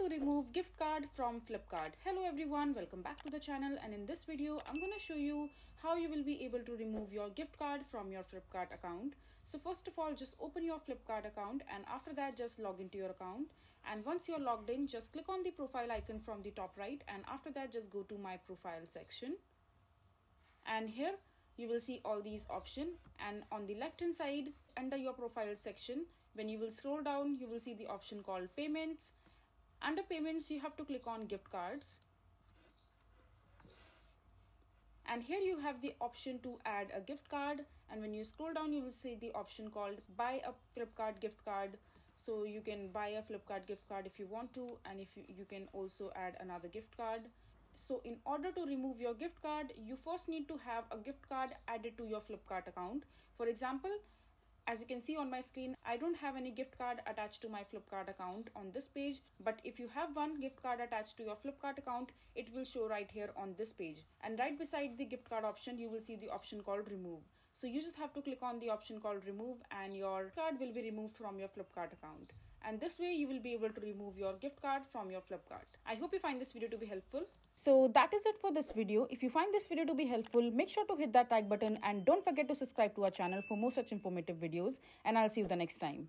to remove gift card from Flipkart. Hello everyone, welcome back to the channel, and in this video I'm going to show you how you will be able to remove your gift card from your Flipkart account. So first of all, just open your Flipkart account, and after that just log into your account. And once you're logged in, just click on the profile icon from the top right, and after that just go to my profile section. And here you will see all these options, and on the left hand side under your profile section, when you will scroll down, you will see the option called payments. Under payments, you have to click on gift cards, and here you have the option to add a gift card. And when you scroll down, you will see the option called buy a Flipkart gift card. So you can buy a Flipkart gift card if you want to, and if you can also add another gift card. So in order to remove your gift card, you first need to have a gift card added to your Flipkart account. For example, as you can see on my screen, I don't have any gift card attached to my Flipkart account on this page, but if you have one gift card attached to your Flipkart account, it will show right here on this page. And right beside the gift card option, you will see the option called remove. So you just have to click on the option called remove, and your card will be removed from your Flipkart account. And this way you will be able to remove your gift card from your Flipkart. I hope you find this video to be helpful. So that is it for this video. If you find this video to be helpful, make sure to hit that like button and don't forget to subscribe to our channel for more such informative videos, and I'll see you the next time.